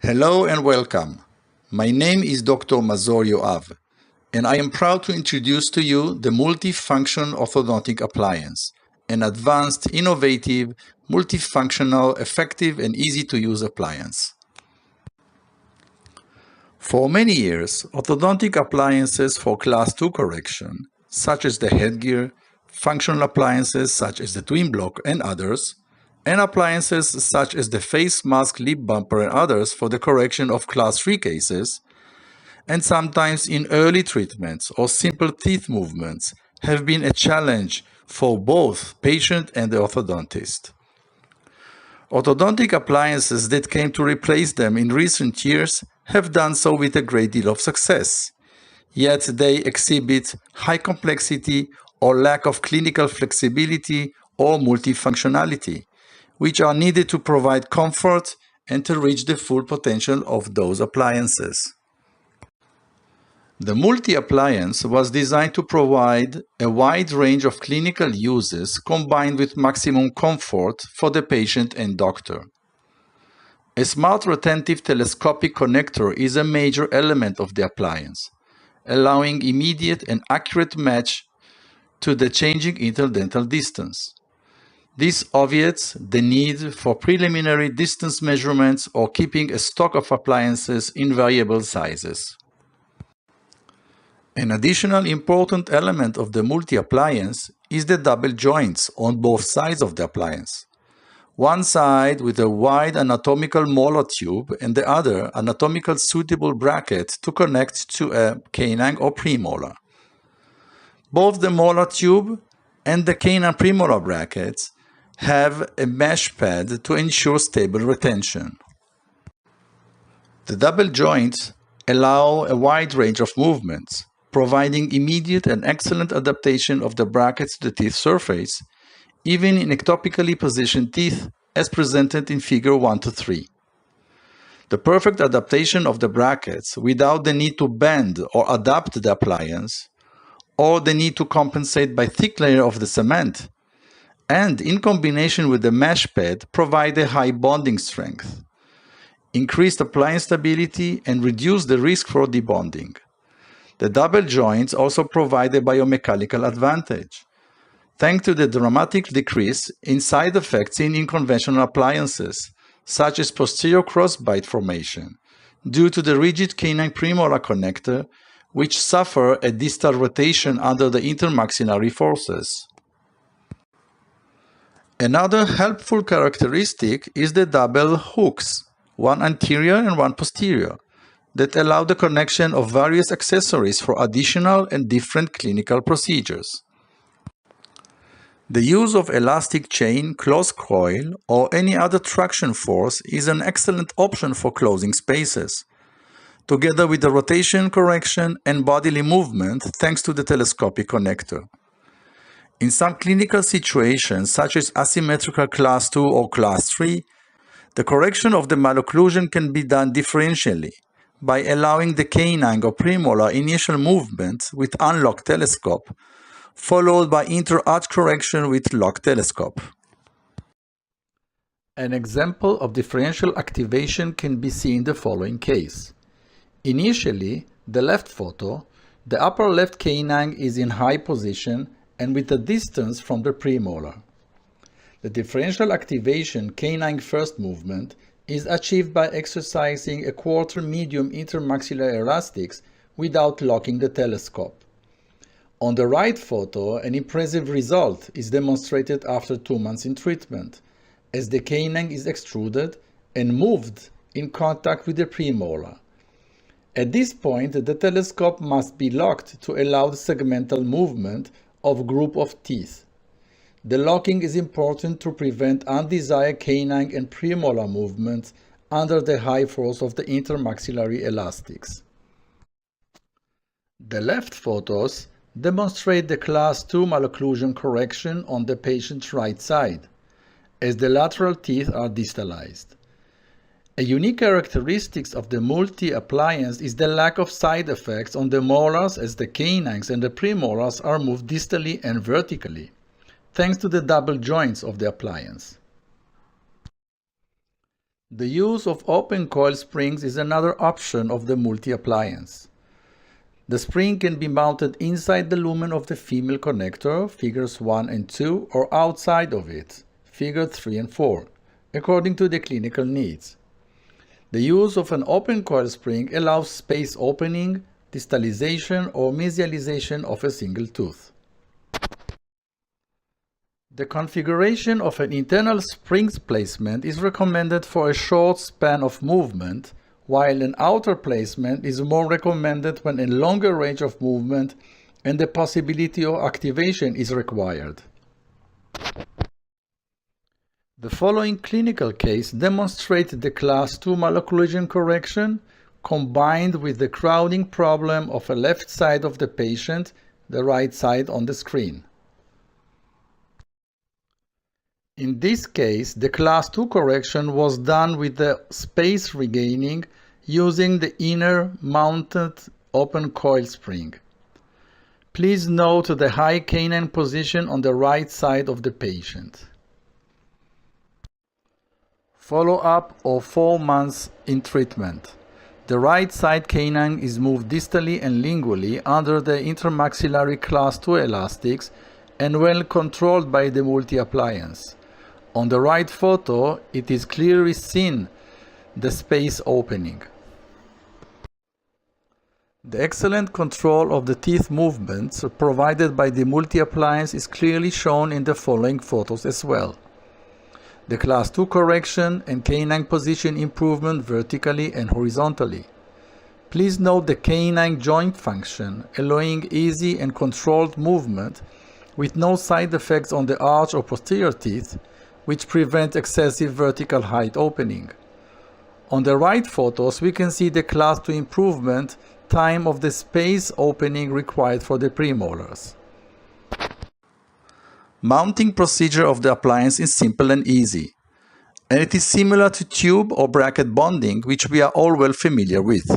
Hello and welcome. My name is Dr. Mazor and I am proud to introduce to you the multifunction orthodontic appliance, an advanced, innovative, multifunctional, effective and easy-to-use appliance. For many years, orthodontic appliances for Class II correction, such as the headgear, functional appliances such as the twin block and others, and appliances such as the face mask, lip bumper and others for the correction of Class 3 cases, and sometimes in early treatments or simple teeth movements, have been a challenge for both patient and the orthodontist. Orthodontic appliances that came to replace them in recent years have done so with a great deal of success, yet they exhibit high complexity or lack of clinical flexibility or multifunctionality, which are needed to provide comfort and to reach the full potential of those appliances. The multi-appliance was designed to provide a wide range of clinical uses combined with maximum comfort for the patient and doctor. A smart retentive telescopic connector is a major element of the appliance, allowing immediate and accurate match to the changing interdental distance. This obviates the need for preliminary distance measurements or keeping a stock of appliances in variable sizes. An additional important element of the multi-appliance is the double joints on both sides of the appliance. One side with a wide anatomical molar tube and the other anatomical suitable bracket to connect to a canine or premolar. Both the molar tube and the canine premolar brackets have a mesh pad to ensure stable retention. The double joints allow a wide range of movements, providing immediate and excellent adaptation of the brackets to the teeth surface, even in ectopically positioned teeth as presented in Figure 1 to 3. The perfect adaptation of the brackets without the need to bend or adapt the appliance, or the need to compensate by thick layer of the cement, and in combination with the mesh pad provide a high bonding strength, increased appliance stability and reduce the risk for debonding. The double joints also provide a biomechanical advantage, thanks to the dramatic decrease in side effects seen in conventional appliances, such as posterior crossbite formation, due to the rigid canine premolar connector, which suffer a distal rotation under the intermaxillary forces. Another helpful characteristic is the double hooks, one anterior and one posterior, that allow the connection of various accessories for additional and different clinical procedures. The use of elastic chain, closed coil, or any other traction force is an excellent option for closing spaces, together with the rotation correction and bodily movement thanks to the telescopic connector. In some clinical situations, such as asymmetrical Class 2 or Class 3, the correction of the malocclusion can be done differentially by allowing the canine or premolar initial movement with unlocked telescope, followed by inter-arch correction with locked telescope. An example of differential activation can be seen in the following case. Initially, the left photo, the upper left canine is in high position and with a distance from the premolar. The differential activation canine first movement is achieved by exercising a quarter medium intermaxillary elastics without locking the telescope. On the right photo, an impressive result is demonstrated after 2 months in treatment, as the canine is extruded and moved in contact with the premolar. At this point, the telescope must be locked to allow the segmental movement of group of teeth. The locking is important to prevent undesired canine and premolar movements under the high force of the intermaxillary elastics. The left photos demonstrate the Class 2 malocclusion correction on the patient's right side, as the lateral teeth are distalized. A unique characteristic of the multi-appliance is the lack of side effects on the molars, as the canines and the premolars are moved distally and vertically, thanks to the double joints of the appliance. The use of open coil springs is another option of the multi-appliance. The spring can be mounted inside the lumen of the female connector, figures 1 and 2, or outside of it, figure 3 and 4, according to the clinical needs. The use of an open coil spring allows space opening, distalization, or mesialization of a single tooth. The configuration of an internal springs placement is recommended for a short span of movement, while an outer placement is more recommended when a longer range of movement and the possibility of activation is required. The following clinical case demonstrates the Class II malocclusion correction combined with the crowding problem of a left side of the patient, the right side on the screen. In this case, the Class II correction was done with the space regaining using the inner mounted open coil spring. Please note the high canine position on the right side of the patient. Follow-up of 4 months in treatment. The right side canine is moved distally and lingually under the intermaxillary Class II elastics and well controlled by the multi-appliance. On the right photo, it is clearly seen the space opening. The excellent control of the teeth movements provided by the multi-appliance is clearly shown in the following photos as well. The Class II correction and canine position improvement vertically and horizontally. Please note the canine joint function, allowing easy and controlled movement with no side effects on the arch or posterior teeth, which prevent excessive vertical height opening. On the right photos, we can see the Class II improvement time of the space opening required for the premolars. Mounting procedure of the appliance is simple and easy, and it is similar to tube or bracket bonding, which we are all well familiar with.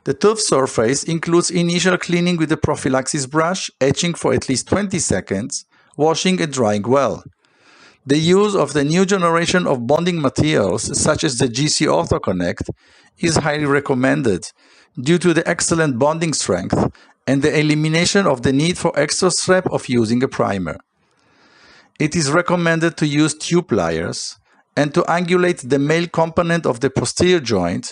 The tooth surface includes initial cleaning with the prophylaxis brush, etching for at least 20 seconds, washing and drying well. The use of the new generation of bonding materials, such as the GC OrthoConnect, is highly recommended due to the excellent bonding strength and the elimination of the need for extra step of using a primer. It is recommended to use tube pliers and to angulate the male component of the posterior joint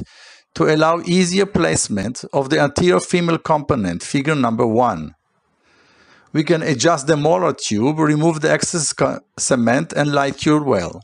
to allow easier placement of the anterior female component, figure number 1. We can adjust the molar tube, remove the excess cement and light cure well.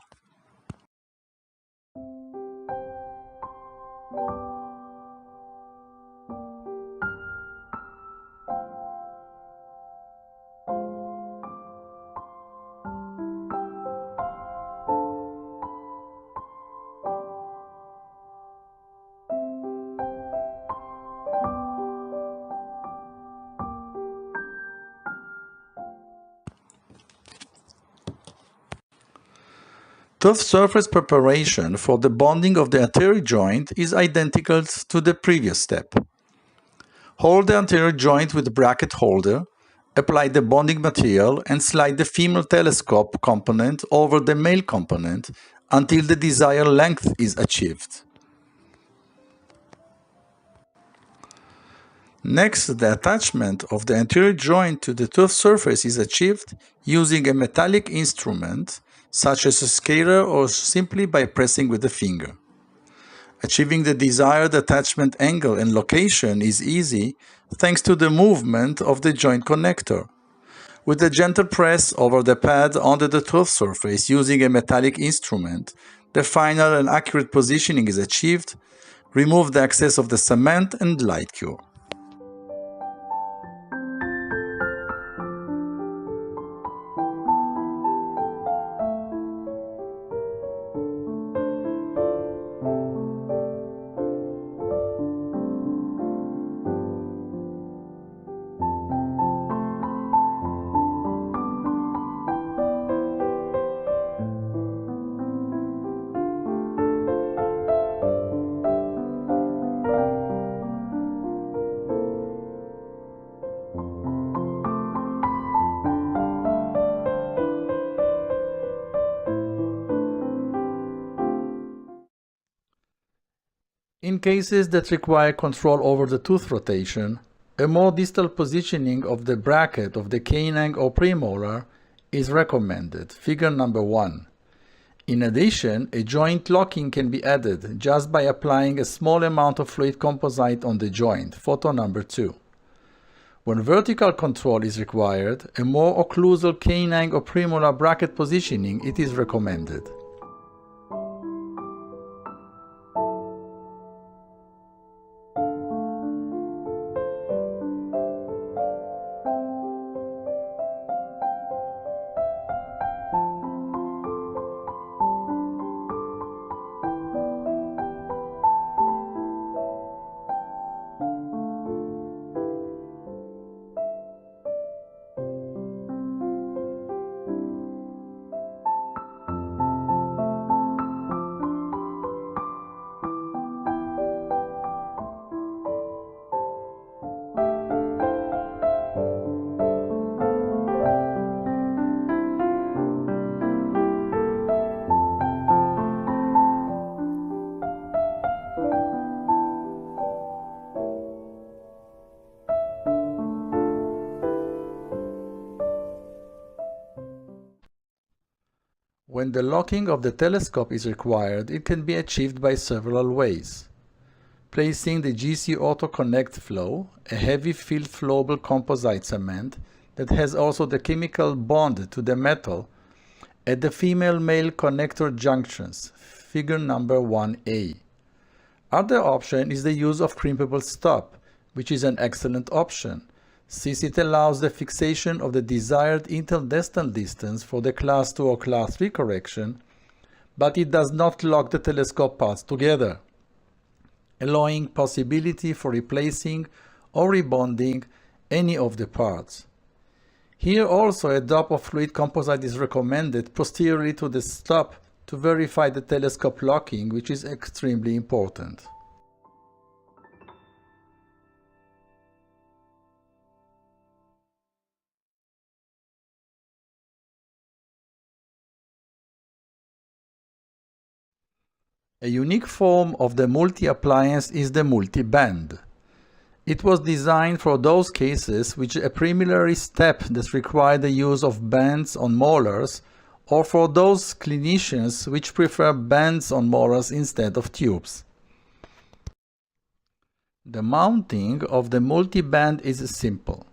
Tooth surface preparation for the bonding of the anterior joint is identical to the previous step. Hold the anterior joint with the bracket holder, apply the bonding material and slide the female telescope component over the male component until the desired length is achieved. Next, the attachment of the anterior joint to the tooth surface is achieved using a metallic instrument such as a scaler or simply by pressing with the finger. Achieving the desired attachment angle and location is easy thanks to the movement of the joint connector. With a gentle press over the pad under the tooth surface using a metallic instrument, the final and accurate positioning is achieved. Remove the excess of the cement and light cure. In cases that require control over the tooth rotation, a more distal positioning of the bracket of the canine or premolar is recommended, figure number 1. In addition, a joint locking can be added just by applying a small amount of fluid composite on the joint, photo number 2. When vertical control is required, a more occlusal canine or premolar bracket positioning it is recommended. When the locking of the telescope is required, it can be achieved by several ways. Placing the GC Auto Connect flow, a heavy filled flowable composite cement that has also the chemical bond to the metal, at the female-male connector junctions, figure number 1A. Other option is the use of crimpable stop, which is an excellent option, since it allows the fixation of the desired interdistal distance for the Class 2 or Class 3 correction, but it does not lock the telescope parts together, allowing possibility for replacing or rebonding any of the parts. Here also a drop of fluid composite is recommended posteriorly to the stop to verify the telescope locking, which is extremely important. A unique form of the multi-appliance is the multi-band. It was designed for those cases which a preliminary step that require the use of bands on molars, or for those clinicians which prefer bands on molars instead of tubes. The mounting of the multi-band is simple.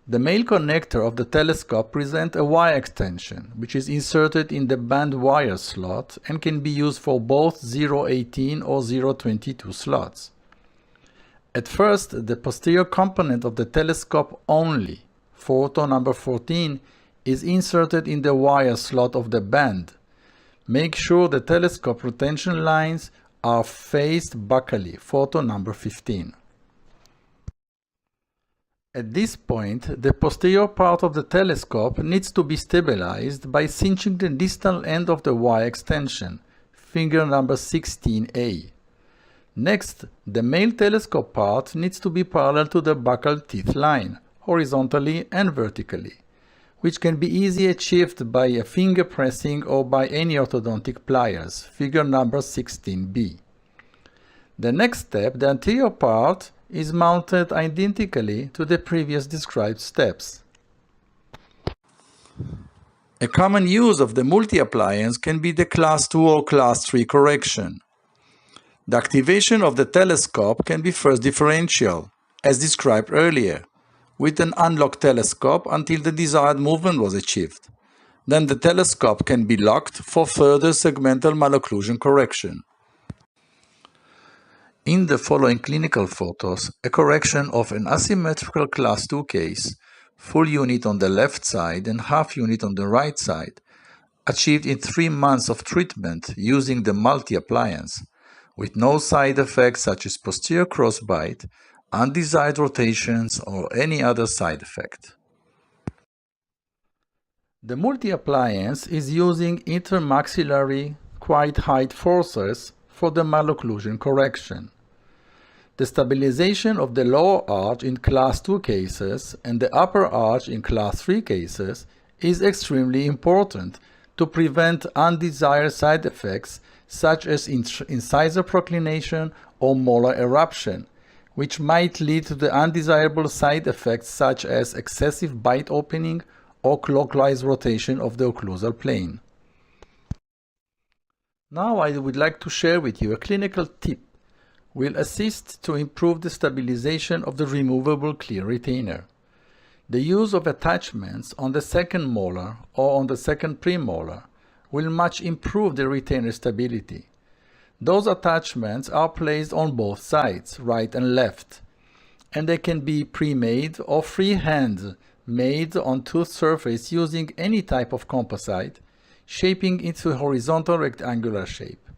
The male connector of the telescope presents a wire extension, which is inserted in the band wire slot and can be used for both 018 or 022 slots. At first, the posterior component of the telescope only, photo number 14, is inserted in the wire slot of the band. Make sure the telescope retention lines are faced buccally, photo number 15. At this point, the posterior part of the telescope needs to be stabilized by cinching the distal end of the wire extension, figure number 16A. Next, the male telescope part needs to be parallel to the buccal teeth line, horizontally and vertically, which can be easily achieved by a finger pressing or by any orthodontic pliers, figure number 16B. The next step, the anterior part, is mounted identically to the previous described steps. A common use of the multi-appliance can be the Class 2 or Class 3 correction. The activation of the telescope can be first differential, as described earlier, with an unlocked telescope until the desired movement was achieved. Then the telescope can be locked for further segmental malocclusion correction. In the following clinical photos, a correction of an asymmetrical Class 2 case, full unit on the left side and half unit on the right side, achieved in 3 months of treatment using the multi-appliance, with no side effects such as posterior crossbite, undesired rotations, or any other side effect. The multi-appliance is using intermaxillary quite height forces for the malocclusion correction. The stabilization of the lower arch in Class 2 cases and the upper arch in Class 3 cases is extremely important to prevent undesired side effects such as incisor proclination or molar eruption, which might lead to the undesirable side effects such as excessive bite opening or clockwise rotation of the occlusal plane. Now I would like to share with you a clinical tip will assist to improve the stabilization of the removable clear retainer. The use of attachments on the second molar or on the second premolar will much improve the retainer stability. Those attachments are placed on both sides, right and left, and they can be pre-made or freehand made on tooth surface using any type of composite, shaping into a horizontal rectangular shape.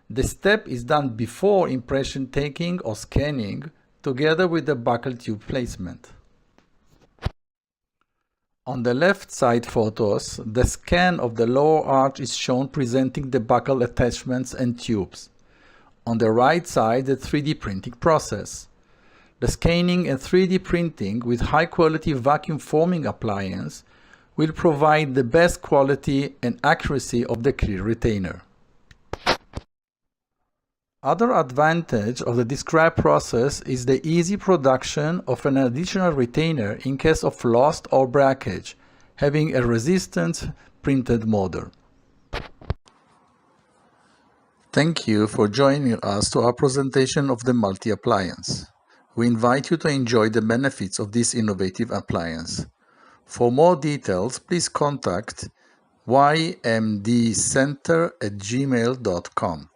The step is done before impression taking or scanning, together with the buccal tube placement. On the left side photos, the scan of the lower arch is shown presenting the buccal attachments and tubes. On the right side, the 3D printing process. The scanning and 3D printing with high-quality vacuum forming appliance will provide the best quality and accuracy of the clear retainer. Other advantage of the described process is the easy production of an additional retainer in case of loss or breakage, having a resistant printed model. Thank you for joining us to our presentation of the Multi appliance. We invite you to enjoy the benefits of this innovative appliance. For more details, please contact ymdcenter@gmail.com.